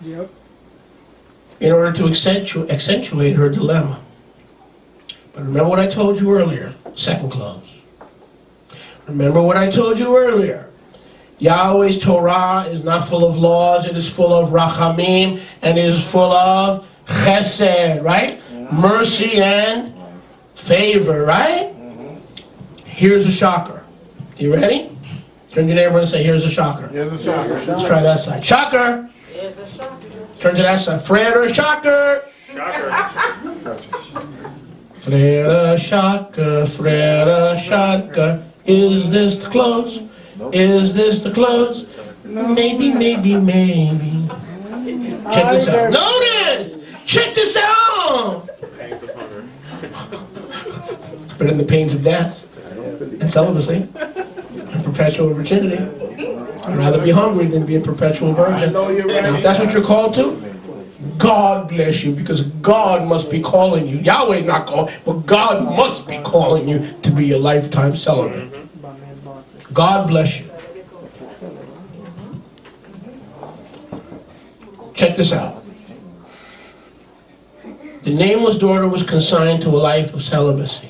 Yep. In order to accentuate her dilemma. But remember what I told you earlier, second clause. Remember what I told you earlier. Yahweh's Torah is not full of laws, it is full of rachamim, and it is full of chesed, right? Mercy and favor, right? Here's a shocker. You ready? Turn to your neighbor and say, here's a shocker. Here's a shocker. Let's try that side. Shocker! Here's a shocker. Turn to that side. Frere, shocker! Frere, shocker, frere, shocker. Is this the close? Is this the close? Maybe, maybe, maybe. Check this out. Notice! Check this out! It's better than the pains of death and celibacy and perpetual virginity. I'd rather be hungry than be a perpetual virgin. Now, if that's what you're called to, God bless you, because God must be calling you. Yahweh not calling, but God must be calling you to be a lifetime celibate. God bless you. Check this out. The nameless daughter was consigned to a life of celibacy.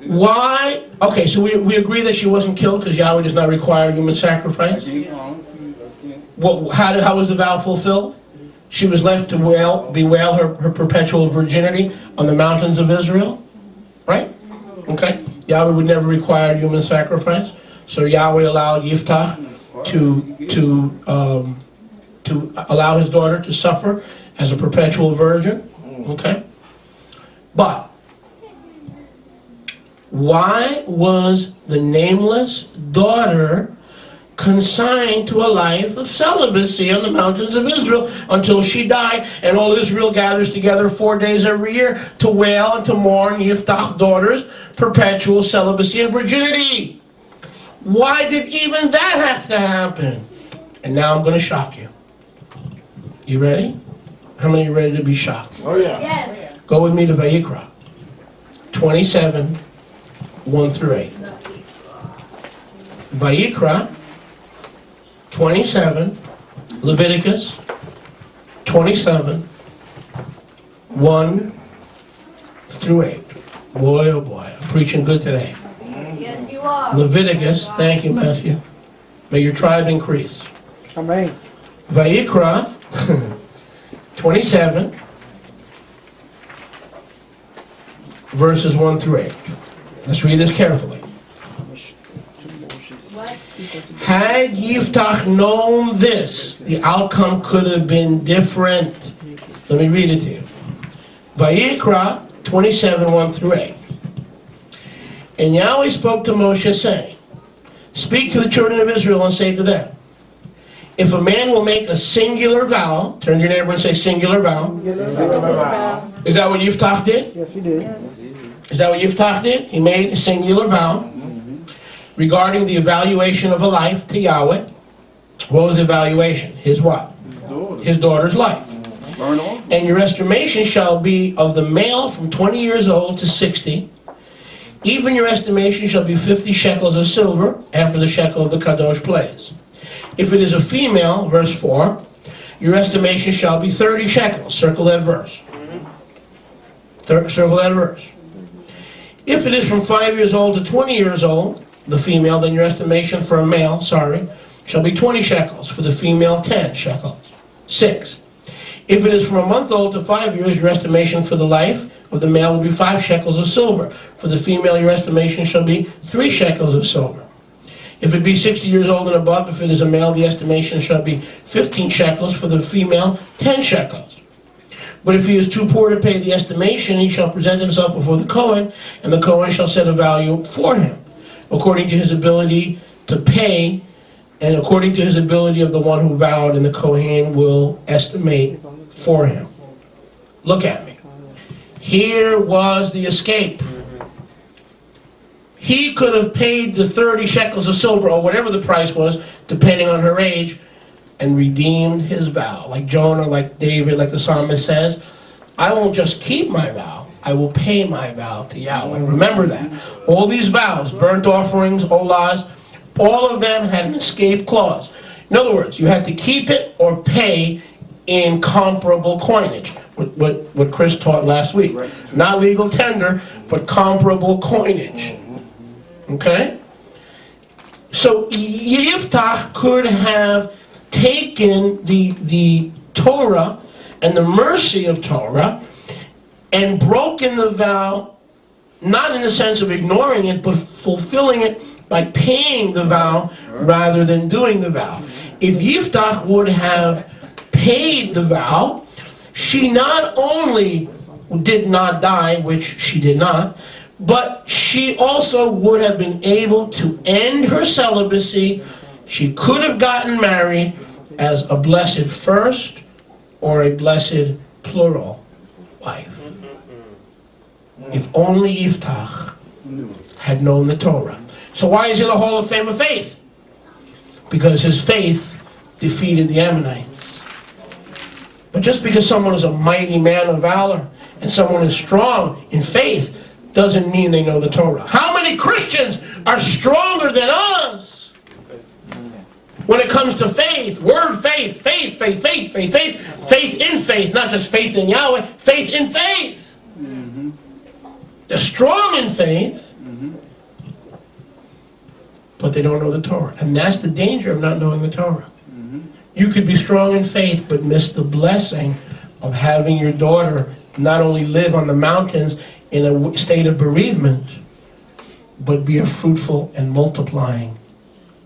Why? Okay, so we agree that she wasn't killed because Yahweh does not require human sacrifice. How was the vow fulfilled? She was left to bewail her perpetual virginity on the mountains of Israel. Right? Okay? Yahweh would never require human sacrifice. So Yahweh allowed Yiphtach to allow his daughter to suffer as a perpetual virgin. Okay? But why was the nameless daughter consigned to a life of celibacy on the mountains of Israel until she died, and all Israel gathers together 4 days every year to wail and to mourn Yiphtach's daughter's perpetual celibacy and virginity? Why did even that have to happen? And now I'm going to shock you. You ready? How many are ready to be shocked? Oh yeah. Yes. Go with me to Vayikra 27, 1 through 8. Vayikra 27, Leviticus 27, 1 through 8. Boy, oh boy, I'm preaching good today. Yes, you are. Leviticus, thank you, Matthew. May your tribe increase. Amen. Vayikra 27, verses 1 through 8. Let's read this carefully. Had Yiphtach known this, the outcome could have been different. Let me read it to you. Vayikra 27, 1 through 8. And Yahweh spoke to Moshe, saying, speak to the children of Israel and say to them, if a man will make a singular vow, turn to your neighbor and say singular vow. Is that what Yiphtach did? Yes, he did. Yes. Is that what Yiphtach did? He made a singular vow regarding the evaluation of a life to Yahweh. What was the evaluation? His what? His daughter's life. And your estimation shall be of the male from 20 years old to 60. Even your estimation shall be 50 shekels of silver after the shekel of the Kadosh place. If it is a female, verse 4, your estimation shall be 30 shekels. Circle that verse. Circle that verse. If it is from 5 years old to 20 years old, the female, then your estimation for a male, shall be 20 shekels. For the female, 10 shekels. 6. If it is from a month old to 5 years, your estimation for the life of the male will be 5 shekels of silver. For the female, your estimation shall be 3 shekels of silver. If it be 60 years old and above, if it is a male, the estimation shall be 15 shekels. For the female, 10 shekels. But if he is too poor to pay the estimation, he shall present himself before the Kohen, and the Kohen shall set a value for him, according to his ability to pay, and according to his ability of the one who vowed, and the Kohen will estimate for him. Look at me. Here was the escape. He could have paid the 30 shekels of silver, or whatever the price was, depending on her age, and redeemed his vow. Like Jonah, like David, like the psalmist says, I won't just keep my vow, I will pay my vow to Yahweh. Remember that. All these vows, burnt offerings, olahs, all of them had an escape clause. In other words, you had to keep it or pay in comparable coinage. What Chris taught last week. Not legal tender, but comparable coinage. Okay? So Yiphtach could have taken the Torah and the mercy of Torah and broken the vow, not in the sense of ignoring it, but fulfilling it by paying the vow rather than doing the vow. If Yiphtach would have paid the vow, she not only did not die, which she did not, but she also would have been able to end her celibacy. She could have gotten married as a blessed first or a blessed plural wife. If only Yiphtach had known the Torah. So why is he in the Hall of Fame of Faith? Because his faith defeated the Ammonites. But just because someone is a mighty man of valor and someone is strong in faith doesn't mean they know the Torah. How many Christians are stronger than us when it comes to faith? Word faith, faith, faith, faith, faith, faith, faith in faith, not just faith in Yahweh, faith in faith. They're strong in faith, but they don't know the Torah. And that's the danger of not knowing the Torah. You could be strong in faith, but miss the blessing of having your daughter not only live on the mountains in a state of bereavement, but be a fruitful and multiplying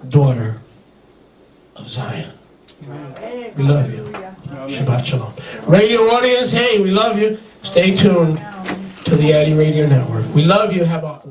daughter of Zion. We love you. Shabbat Shalom. Radio audience, hey, we love you. Stay tuned to the Addy Radio Network. We love you. Have a